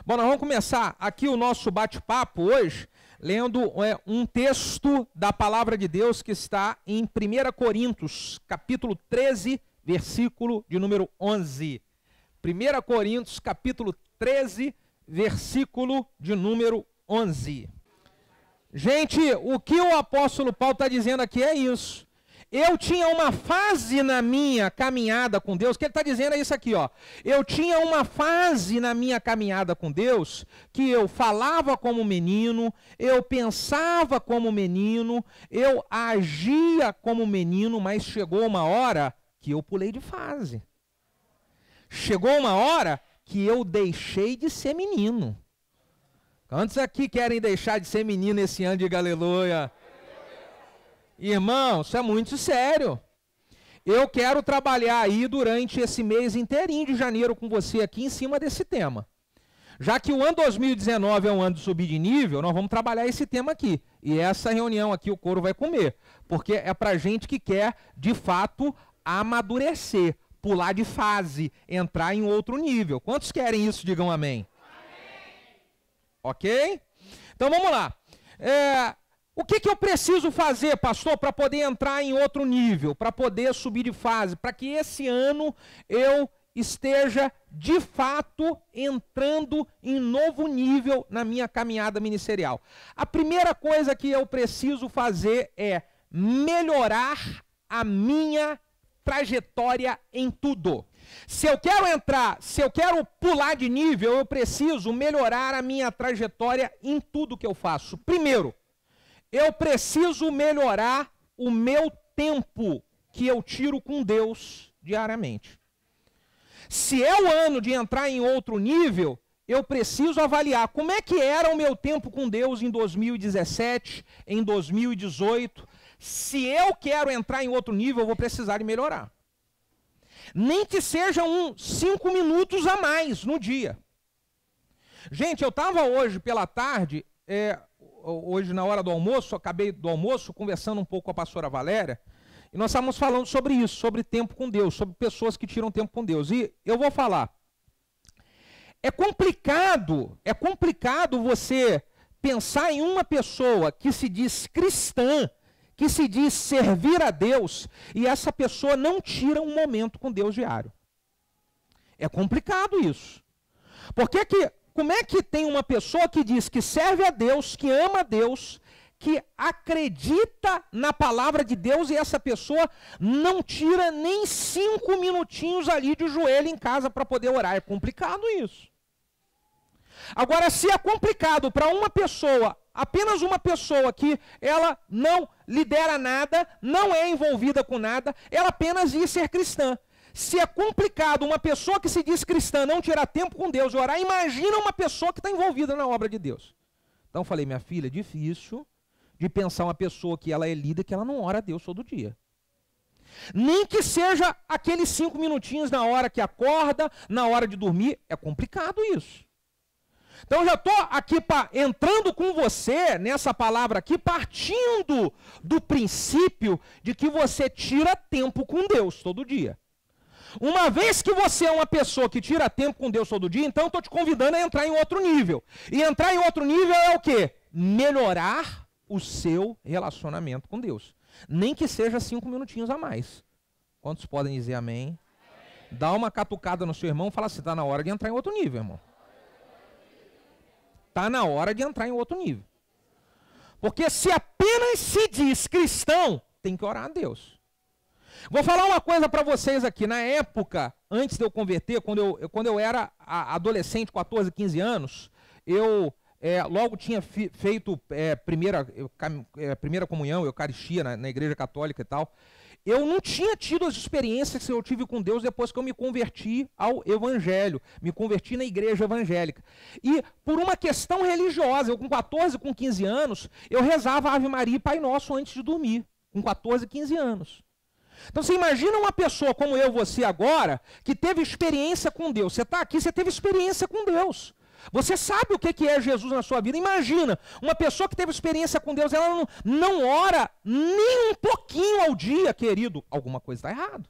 Bom, nós vamos começar aqui o nosso bate-papo hoje, lendo um texto da Palavra de Deus que está em 1 Coríntios, capítulo 13, versículo de número 11. 1 Coríntios, capítulo 13, versículo de número 11. Gente, o que o apóstolo Paulo está dizendo aqui é isso. Eu tinha uma fase na minha caminhada com Deus, o que ele está dizendo é isso aqui, ó. Eu tinha uma fase na minha caminhada com Deus, que eu falava como menino, eu pensava como menino, eu agia como menino, mas chegou uma hora que eu pulei de fase. Chegou uma hora que eu deixei de ser menino. Quantos aqui querem deixar de ser menino esse ano? Diga aleluia. Irmão, isso é muito sério. Eu quero trabalhar aí durante esse mês inteirinho de janeiro com você aqui em cima desse tema. Já que o ano 2019 é um ano de subir de nível, nós vamos trabalhar esse tema aqui. E essa reunião aqui o couro vai comer. Porque é pra gente que quer, de fato, amadurecer, pular de fase, entrar em outro nível. Quantos querem isso? Digam amém. Amém. Ok? Então vamos lá. O que eu preciso fazer, pastor, para poder entrar em outro nível, para poder subir de fase, para que esse ano eu esteja, de fato, entrando em novo nível na minha caminhada ministerial? A primeira coisa que eu preciso fazer é melhorar a minha trajetória em tudo. Se eu quero pular de nível, eu preciso melhorar a minha trajetória em tudo que eu faço. Primeiro, eu preciso melhorar o meu tempo que eu tiro com Deus diariamente. Se é o ano de entrar em outro nível, eu preciso avaliar como é que era o meu tempo com Deus em 2017, em 2018. Se eu quero entrar em outro nível, eu vou precisar de melhorar. Nem que sejam 5 minutos a mais no dia. Gente, eu estava hoje pela tarde... Hoje na hora do almoço, acabei do almoço, conversando um pouco com a pastora Valéria, e nós estávamos falando sobre isso, sobre tempo com Deus, sobre pessoas que tiram tempo com Deus. E eu vou falar, é complicado você pensar em uma pessoa que se diz cristã, que se diz servir a Deus, e essa pessoa não tira um momento com Deus diário. É complicado isso. Como é que tem uma pessoa que diz que serve a Deus, que ama a Deus, que acredita na palavra de Deus e essa pessoa não tira nem 5 minutinhos ali de joelho em casa para poder orar? É complicado isso. Agora, se é complicado para uma pessoa, apenas uma pessoa que ela não lidera nada, não é envolvida com nada, ela apenas ia ser cristã. Se é complicado uma pessoa que se diz cristã não tirar tempo com Deus e orar, imagina uma pessoa que está envolvida na obra de Deus. Então eu falei, minha filha, é difícil de pensar uma pessoa que ela é líder, que ela não ora a Deus todo dia. Nem que seja aqueles 5 minutinhos na hora que acorda, na hora de dormir, é complicado isso. Então eu já estou aqui entrando com você nessa palavra aqui, partindo do princípio de que você tira tempo com Deus todo dia. Uma vez que você é uma pessoa que tira tempo com Deus todo dia, então eu estou te convidando a entrar em outro nível. E entrar em outro nível é o quê? Melhorar o seu relacionamento com Deus. Nem que seja 5 minutinhos a mais. Quantos podem dizer amém? Dá uma catucada no seu irmão e fala assim, está na hora de entrar em outro nível, irmão. Está na hora de entrar em outro nível. Porque se apenas se diz cristão, tem que orar a Deus. Vou falar uma coisa para vocês aqui. Na época, antes de eu converter, quando eu era adolescente, 14, 15 anos, eu logo tinha feito primeira comunhão, eucaristia na igreja católica e tal. Eu não tinha tido as experiências que eu tive com Deus depois que eu me converti ao evangelho, me converti na igreja evangélica. E por uma questão religiosa, eu com 14, com 15 anos, eu rezava Ave Maria e Pai Nosso antes de dormir, com 14, 15 anos. Então você imagina uma pessoa como eu, você agora, que teve experiência com Deus. Você está aqui, você teve experiência com Deus. Você sabe o que é Jesus na sua vida. Imagina, uma pessoa que teve experiência com Deus, ela não ora nem um pouquinho ao dia, querido. Alguma coisa está errado.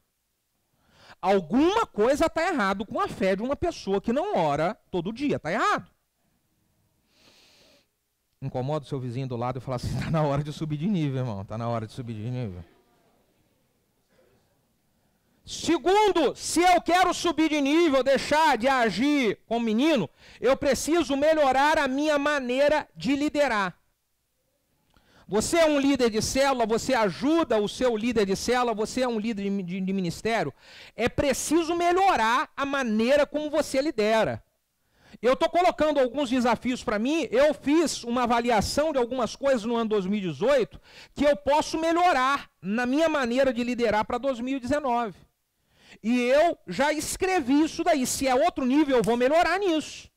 Alguma coisa está errado com a fé de uma pessoa que não ora todo dia. Está errado. Incomoda o seu vizinho do lado e fala assim, tá na hora de subir de nível, irmão. Tá na hora de subir de nível. Segundo, se eu quero subir de nível, deixar de agir como menino, eu preciso melhorar a minha maneira de liderar. Você é um líder de célula, você ajuda o seu líder de célula, você é um líder de ministério. É preciso melhorar a maneira como você lidera. Eu estou colocando alguns desafios para mim, eu fiz uma avaliação de algumas coisas no ano 2018 que eu posso melhorar na minha maneira de liderar para 2019. E eu já escrevi isso daí. Se é outro nível, eu vou melhorar nisso.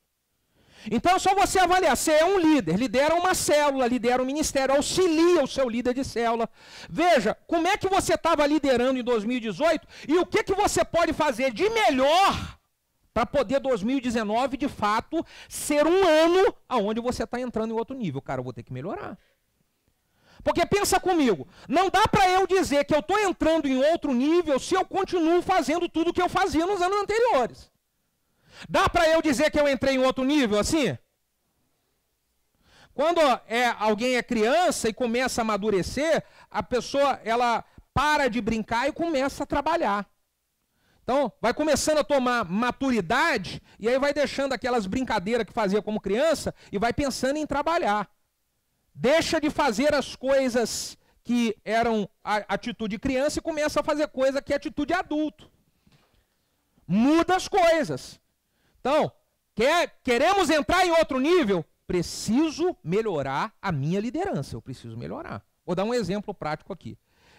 Então é só você avaliar. Você é um líder, lidera uma célula, lidera um ministério, auxilia o seu líder de célula. Veja, como é que você estava liderando em 2018 e o que você pode fazer de melhor para poder 2019, de fato, ser um ano onde você está entrando em outro nível. Cara, eu vou ter que melhorar. Porque pensa comigo, não dá para eu dizer que eu estou entrando em outro nível se eu continuo fazendo tudo o que eu fazia nos anos anteriores. Dá para eu dizer que eu entrei em outro nível assim? Quando alguém é criança e começa a amadurecer, a pessoa ela para de brincar e começa a trabalhar. Então, vai começando a tomar maturidade e aí vai deixando aquelas brincadeiras que fazia como criança e vai pensando em trabalhar. Deixa de fazer as coisas que eram a atitude de criança e começa a fazer coisa que é atitude de adulto. Muda as coisas. Então, queremos entrar em outro nível? Preciso melhorar a minha liderança. Eu preciso melhorar. Vou dar um exemplo prático aqui.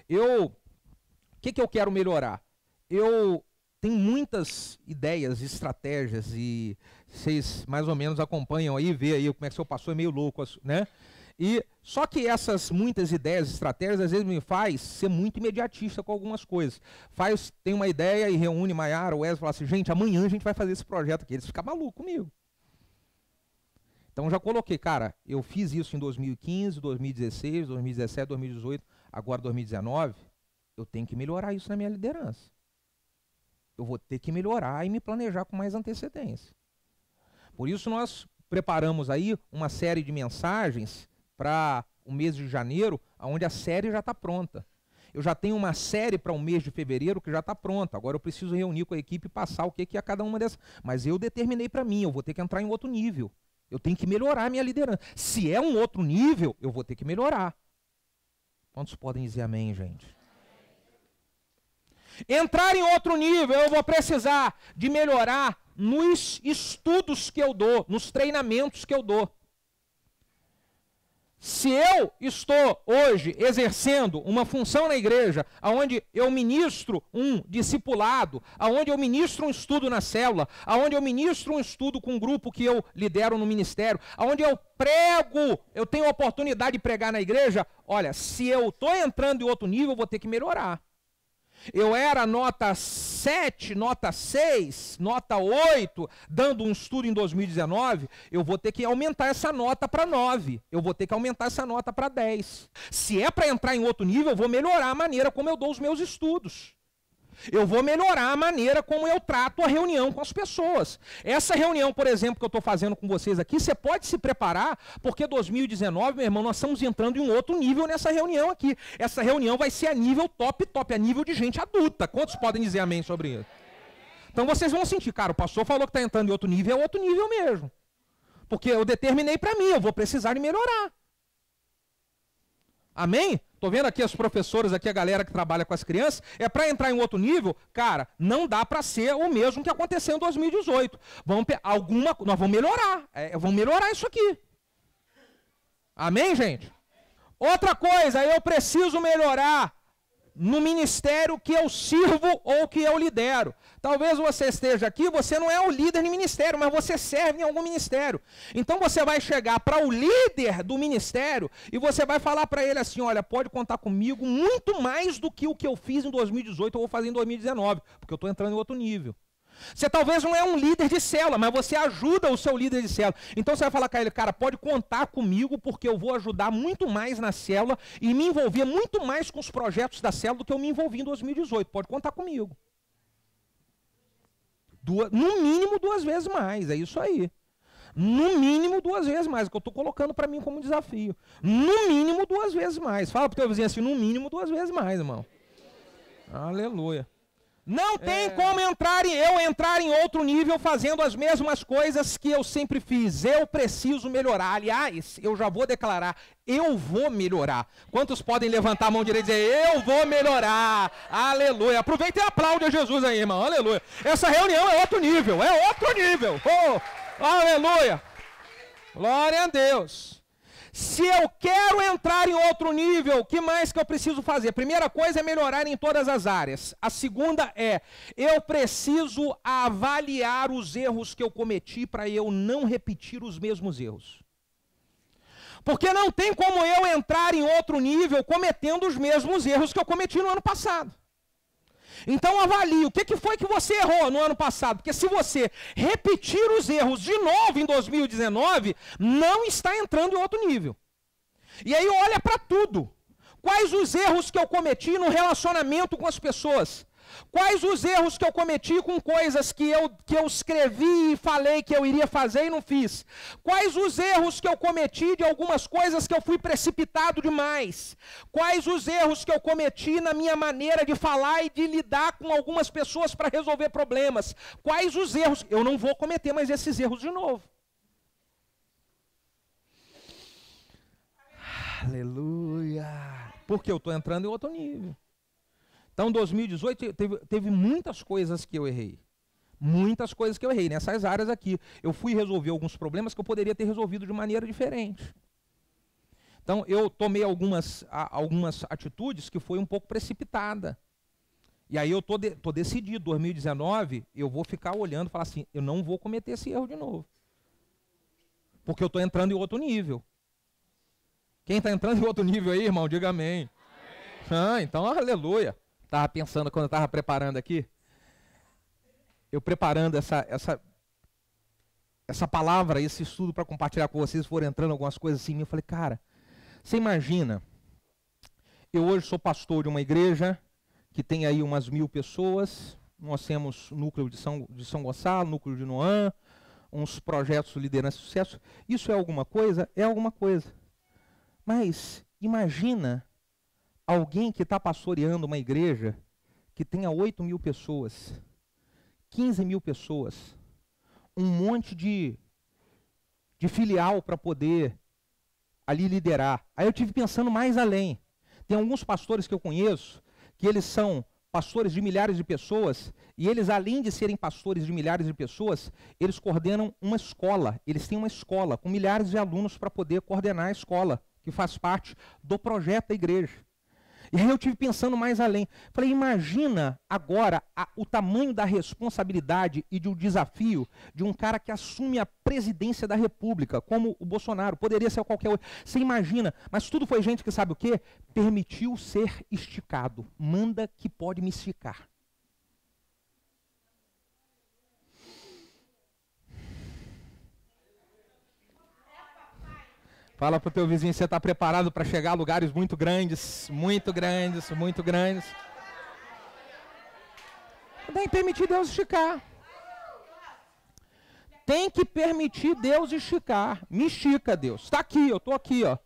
O que eu quero melhorar? Eu tenho muitas ideias, estratégias e vocês mais ou menos acompanham aí, vê aí como é que seu pastor é meio louco, né? E só que essas muitas ideias, estratégias, às vezes me faz ser muito imediatista com algumas coisas. Tem uma ideia e reúne Maiara, Wesley, e fala assim, gente, amanhã a gente vai fazer esse projeto aqui. Eles ficam malucos comigo. Então já coloquei, cara, eu fiz isso em 2015, 2016, 2017, 2018, agora 2019, eu tenho que melhorar isso na minha liderança. Eu vou ter que melhorar e me planejar com mais antecedência. Por isso nós preparamos aí uma série de mensagens para o mês de janeiro, onde a série já está pronta. Eu já tenho uma série para o mês de fevereiro que já está pronta. Agora eu preciso reunir com a equipe e passar o que é cada uma dessas. Mas eu determinei para mim, eu vou ter que entrar em outro nível. Eu tenho que melhorar a minha liderança. Se é um outro nível, eu vou ter que melhorar. Quantos podem dizer amém, gente? Entrar em outro nível, eu vou precisar de melhorar nos estudos que eu dou, nos treinamentos que eu dou. Se eu estou hoje exercendo uma função na igreja, onde eu ministro um discipulado, onde eu ministro um estudo na célula, onde eu ministro um estudo com um grupo que eu lidero no ministério, onde eu prego, eu tenho a oportunidade de pregar na igreja, olha, se eu estou entrando em outro nível, eu vou ter que melhorar. Eu era nota 7, nota 6, nota 8, dando um estudo em 2019, eu vou ter que aumentar essa nota para 9. Eu vou ter que aumentar essa nota para 10. Se é para entrar em outro nível, eu vou melhorar a maneira como eu dou os meus estudos. Eu vou melhorar a maneira como eu trato a reunião com as pessoas. Essa reunião, por exemplo, que eu estou fazendo com vocês aqui, você pode se preparar, porque 2019, meu irmão, nós estamos entrando em um outro nível nessa reunião aqui. Essa reunião vai ser a nível top, a nível de gente adulta. Quantos podem dizer amém sobre isso? Então vocês vão sentir, cara, o pastor falou que está entrando em outro nível, é outro nível mesmo. Porque eu determinei para mim, eu vou precisar de melhorar. Amém? Tô vendo aqui as professoras, aqui a galera que trabalha com as crianças, é para entrar em outro nível, cara, não dá para ser o mesmo que aconteceu em 2018. Nós vamos melhorar, vamos melhorar isso aqui. Amém, gente? Outra coisa, eu preciso melhorar no ministério que eu sirvo ou que eu lidero. Talvez você esteja aqui, você não é o líder de ministério, mas você serve em algum ministério. Então você vai chegar para o líder do ministério e você vai falar para ele assim, olha, pode contar comigo muito mais do que o que eu fiz em 2018, eu vou fazer em 2019, porque eu estou entrando em outro nível. Você talvez não é um líder de célula, mas você ajuda o seu líder de célula. Então você vai falar com ele, cara, pode contar comigo porque eu vou ajudar muito mais na célula e me envolver muito mais com os projetos da célula do que eu me envolvi em 2018. Pode contar comigo. No mínimo 2 vezes mais, é isso aí. No mínimo 2 vezes mais, que eu estou colocando para mim como desafio. No mínimo 2 vezes mais. Fala para o teu vizinho assim, no mínimo 2 vezes mais, irmão. Aleluia. Não tem como eu entrar em outro nível fazendo as mesmas coisas que eu sempre fiz. Eu preciso melhorar. Aliás, eu já vou declarar, eu vou melhorar. Quantos podem levantar a mão direita e dizer, eu vou melhorar? Aleluia. Aproveita e aplaude a Jesus aí, irmão. Aleluia. Essa reunião é outro nível, Oh, aleluia. Glória a Deus. Se eu quero entrar em outro nível, o que mais que eu preciso fazer? A primeira coisa é melhorar em todas as áreas. A segunda é, eu preciso avaliar os erros que eu cometi para eu não repetir os mesmos erros. Porque não tem como eu entrar em outro nível cometendo os mesmos erros que eu cometi no ano passado. Então avalie, o que foi que você errou no ano passado? Porque se você repetir os erros de novo em 2019, não está entrando em outro nível. E aí olha para tudo. Quais os erros que eu cometi no relacionamento com as pessoas? Quais os erros que eu cometi com coisas que eu escrevi e falei que eu iria fazer e não fiz? Quais os erros que eu cometi de algumas coisas que eu fui precipitado demais? Quais os erros que eu cometi na minha maneira de falar e de lidar com algumas pessoas para resolver problemas? Quais os erros? Eu não vou cometer mais esses erros de novo. Aleluia! Porque eu estou entrando em outro nível. Então, 2018 teve muitas coisas que eu errei. Muitas coisas que eu errei nessas áreas aqui. Eu fui resolver alguns problemas que eu poderia ter resolvido de maneira diferente. Então, eu tomei algumas atitudes que foi um pouco precipitada. E aí eu tô decidido, 2019, eu vou ficar olhando e falar assim, eu não vou cometer esse erro de novo. Porque eu estou entrando em outro nível. Quem está entrando em outro nível aí, irmão, diga amém. Então, aleluia. Estava pensando quando eu estava preparando aqui, eu preparando essa palavra, esse estudo para compartilhar com vocês, foram entrando algumas coisas assim, eu falei, cara, você imagina, eu hoje sou pastor de uma igreja que tem aí umas 1000 pessoas, nós temos núcleo de São Gonçalo, núcleo de Noã, uns projetos de liderança e sucesso, isso é alguma coisa? É alguma coisa. Mas imagina alguém que está pastoreando uma igreja que tenha 8.000 pessoas, 15.000 pessoas, um monte de filial para poder ali liderar. Aí eu tive pensando mais além. Tem alguns pastores que eu conheço, que eles são pastores de milhares de pessoas, e eles, além de serem pastores de milhares de pessoas, eles coordenam uma escola. Eles têm uma escola com milhares de alunos para poder coordenar a escola, que faz parte do projeto da igreja. E aí eu tive pensando mais além. Falei, imagina agora o tamanho da responsabilidade e do desafio de um cara que assume a presidência da República, como o Bolsonaro, poderia ser qualquer outro. Você imagina, mas tudo foi gente que sabe o quê? Permitiu ser esticado. Manda que pode me esticar. Fala para o teu vizinho, você está preparado para chegar a lugares muito grandes, muito grandes, muito grandes. Tem que permitir Deus esticar. Tem que permitir Deus esticar. Me estica, Deus. Está aqui, eu estou aqui, ó.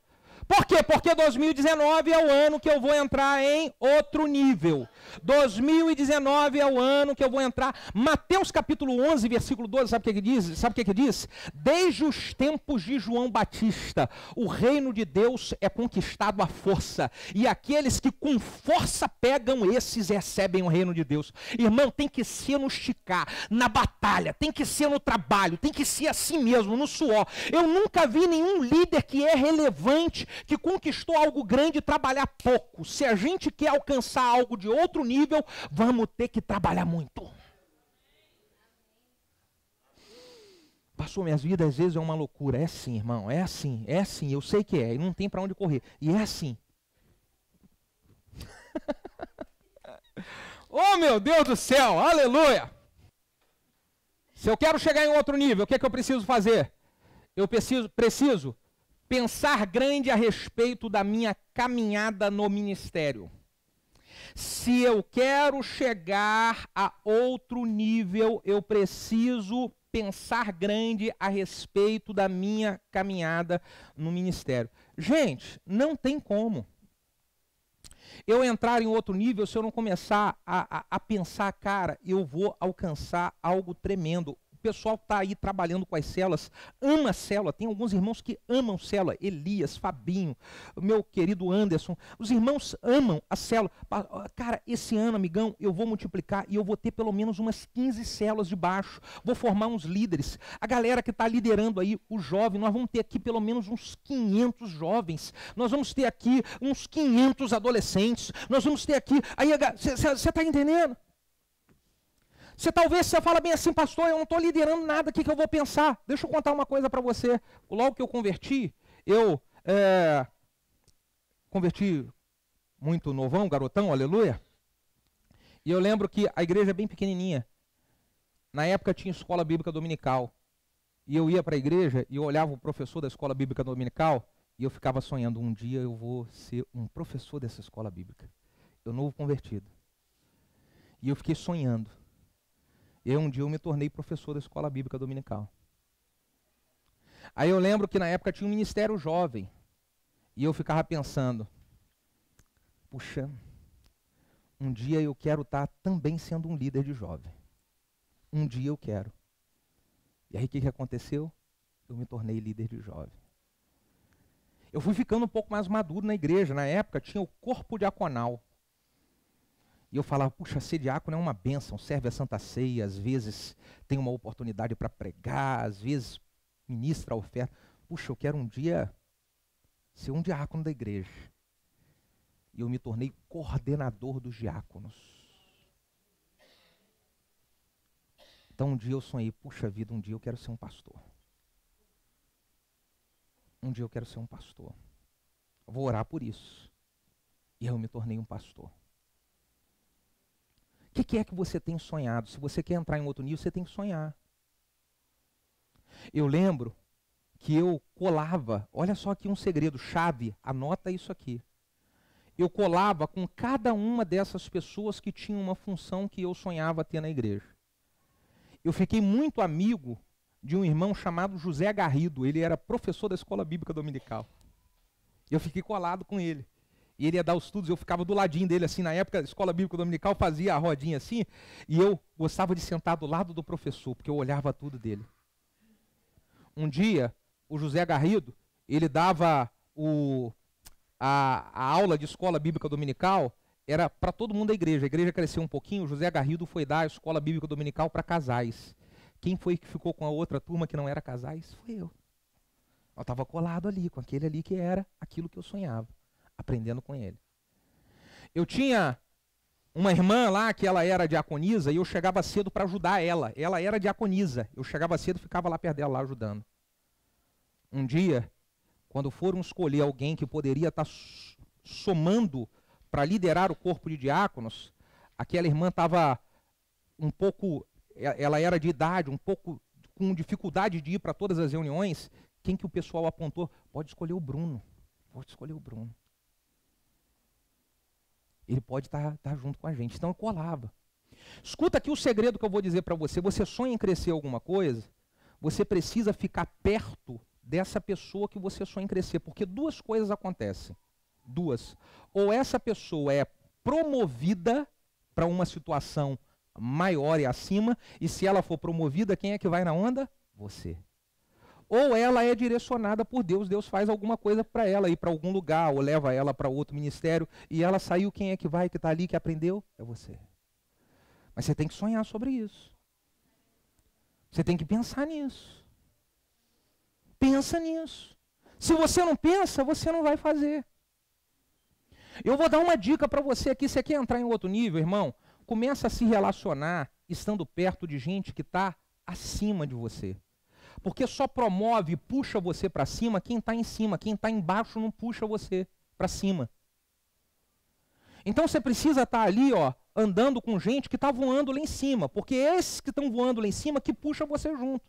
Por quê? Porque 2019 é o ano que eu vou entrar em outro nível. 2019 é o ano que eu vou entrar. Mateus capítulo 11, versículo 12, sabe o que diz? Sabe o que diz? Desde os tempos de João Batista, o reino de Deus é conquistado à força. E aqueles que com força pegam, esses recebem o reino de Deus. Irmão, tem que ser no esticar, na batalha, tem que ser no trabalho, tem que ser assim mesmo, no suor. Eu nunca vi nenhum líder que é relevante, que conquistou algo grande, trabalhar pouco. Se a gente quer alcançar algo de outro nível, vamos ter que trabalhar muito. Pastor, minhas vidas às vezes é uma loucura. É assim, irmão, é assim, eu sei que é, e não tem para onde correr. E é assim. Oh, meu Deus do céu, aleluia! Se eu quero chegar em outro nível, o que é que eu preciso fazer? Eu preciso pensar grande a respeito da minha caminhada no ministério. Se eu quero chegar a outro nível, eu preciso pensar grande a respeito da minha caminhada no ministério. Gente, não tem como eu entrar em outro nível se eu não começar a pensar, cara, eu vou alcançar algo tremendo. O pessoal está aí trabalhando com as células, ama a célula, tem alguns irmãos que amam célula, Elias, Fabinho, o meu querido Anderson, os irmãos amam a célula. Cara, esse ano, amigão, eu vou multiplicar e eu vou ter pelo menos umas 15 células de baixo, vou formar uns líderes. A galera que está liderando aí, o jovem, nós vamos ter aqui pelo menos uns 500 jovens, nós vamos ter aqui uns 500 adolescentes, nós vamos ter aqui, aí você está entendendo? Talvez você fala bem assim, pastor, eu não estou liderando nada, o que eu vou pensar? Deixa eu contar uma coisa para você. Logo que eu converti, eu converti muito novão, garotão, aleluia. E eu lembro que a igreja é bem pequenininha. Na época tinha escola bíblica dominical. E eu ia para a igreja e eu olhava o professor da escola bíblica dominical e eu ficava sonhando, um dia eu vou ser um professor dessa escola bíblica. Eu novo convertido. E eu fiquei sonhando. E aí um dia eu me tornei professor da escola bíblica dominical. Aí eu lembro que na época tinha um ministério jovem. E eu ficava pensando, puxa, um dia eu quero estar também sendo um líder de jovem. Um dia eu quero. E aí o que aconteceu? Eu me tornei líder de jovem. Eu fui ficando um pouco mais maduro na igreja. Na época tinha o corpo diaconal. E eu falava, puxa, ser diácono é uma bênção, serve a Santa Ceia, às vezes tem uma oportunidade para pregar, às vezes ministra a oferta. Puxa, eu quero um dia ser um diácono da igreja. E eu me tornei coordenador dos diáconos. Então um dia eu sonhei, puxa vida, um dia eu quero ser um pastor. Um dia eu quero ser um pastor. Eu vou orar por isso. E eu me tornei um pastor. O que é que você tem sonhado? Se você quer entrar em outro nível, você tem que sonhar. Eu lembro que eu colava, olha só aqui um segredo, chave, anota isso aqui. Eu colava com cada uma dessas pessoas que tinham uma função que eu sonhava ter na igreja. Eu fiquei muito amigo de um irmão chamado José Garrido, ele era professor da escola bíblica dominical. Eu fiquei colado com ele. E ele ia dar os estudos, eu ficava do ladinho dele, assim, na época, a escola bíblica dominical fazia a rodinha assim, e eu gostava de sentar do lado do professor, porque eu olhava tudo dele. Um dia, o José Garrido, ele dava a aula de escola bíblica dominical, era para todo mundo da igreja. A igreja cresceu um pouquinho, o José Garrido foi dar a escola bíblica dominical para casais. Quem foi que ficou com a outra turma que não era casais? Foi eu. Eu estava colado ali, com aquele ali que era aquilo que eu sonhava. Aprendendo com ele. Eu tinha uma irmã lá que ela era diaconisa e eu chegava cedo para ajudar ela. Ela era diaconisa. Eu chegava cedo e ficava lá perto dela, lá ajudando. Um dia, quando foram escolher alguém que poderia estar somando para liderar o corpo de diáconos, aquela irmã estava um pouco, ela era de idade, um pouco com dificuldade de ir para todas as reuniões. Quem que o pessoal apontou? Pode escolher o Bruno. Pode escolher o Bruno. Ele pode estar junto com a gente. Então eu colava. Escuta aqui o segredo que eu vou dizer para você. Você sonha em crescer alguma coisa, você precisa ficar perto dessa pessoa que você sonha em crescer. Porque duas coisas acontecem. Duas. Ou essa pessoa é promovida para uma situação maior e acima, e se ela for promovida, quem é que vai na onda? Você. Ou ela é direcionada por Deus, Deus faz alguma coisa para ela, ir para algum lugar, ou leva ela para outro ministério, e ela saiu, quem é que vai, que está ali, que aprendeu? É você. Mas você tem que sonhar sobre isso. Você tem que pensar nisso. Pensa nisso. Se você não pensa, você não vai fazer. Eu vou dar uma dica para você aqui, você quer entrar em outro nível, irmão? Começa a se relacionar estando perto de gente que está acima de você. Porque só promove e puxa você para cima quem está em cima. Quem está embaixo não puxa você para cima. Então você precisa estar ali, ó, andando com gente que está voando lá em cima. Porque é esses que estão voando lá em cima que puxa você junto.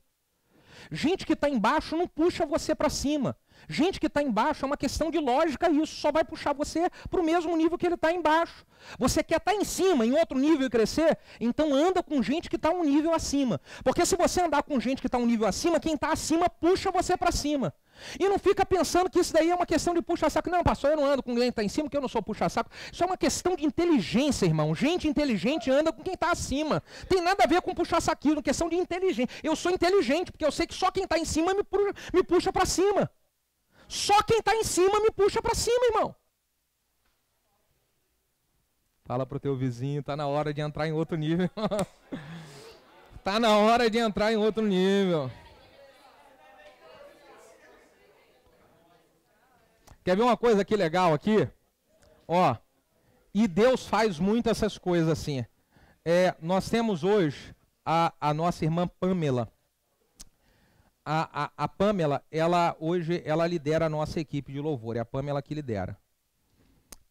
Gente que está embaixo não puxa você para cima. Gente que está embaixo é uma questão de lógica isso, só vai puxar você para o mesmo nível que ele está embaixo. Você quer estar em cima, em outro nível e crescer? Então anda com gente que está um nível acima. Porque se você andar com gente que está um nível acima, quem está acima puxa você para cima. E não fica pensando que isso daí é uma questão de puxa-saco. Não, pastor, eu não ando com quem está em cima, porque eu não sou puxa-saco. Isso é uma questão de inteligência, irmão. Gente inteligente anda com quem está acima. Tem nada a ver com puxar-saquismo, questão de inteligência. Eu sou inteligente, porque eu sei que só quem está em cima me puxa para cima. Só quem está em cima me puxa para cima, irmão. Fala pro teu vizinho, tá na hora de entrar em outro nível. Tá na hora de entrar em outro nível. Quer ver uma coisa aqui legal aqui? Ó, e Deus faz muito essas coisas assim. Nós temos hoje a nossa irmã Pamela. A Pamela, hoje ela lidera a nossa equipe de louvor, é a Pamela que lidera.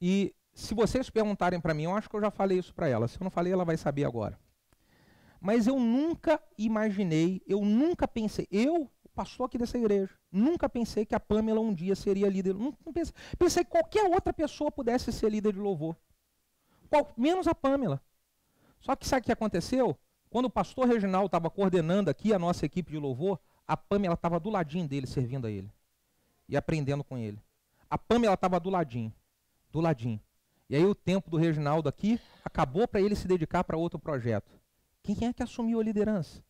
E se vocês perguntarem para mim, eu acho que eu já falei isso para ela, se eu não falei ela vai saber agora. Mas eu nunca imaginei, eu nunca pensei, o pastor aqui dessa igreja, nunca pensei que a Pamela um dia seria líder, não pensei que qualquer outra pessoa pudesse ser líder de louvor, menos a Pamela. Só que sabe o que aconteceu? Quando o pastor Reginaldo estava coordenando aqui a nossa equipe de louvor, a Pamela estava do ladinho dele, servindo a ele. E aprendendo com ele. A Pamela estava do ladinho. Do ladinho. E aí o tempo do Reginaldo aqui acabou para ele se dedicar para outro projeto. Quem é que assumiu a liderança?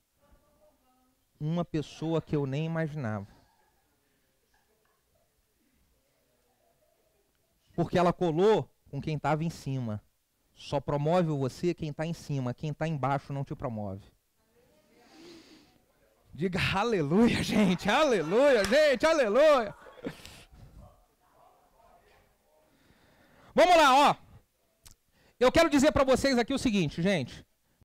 Uma pessoa que eu nem imaginava. Porque ela colou com quem estava em cima. Só promove você quem está em cima. Quem está embaixo não te promove. Diga aleluia, gente, aleluia, gente, aleluia. Vamos lá, ó. Eu quero dizer para vocês aqui o seguinte, gente.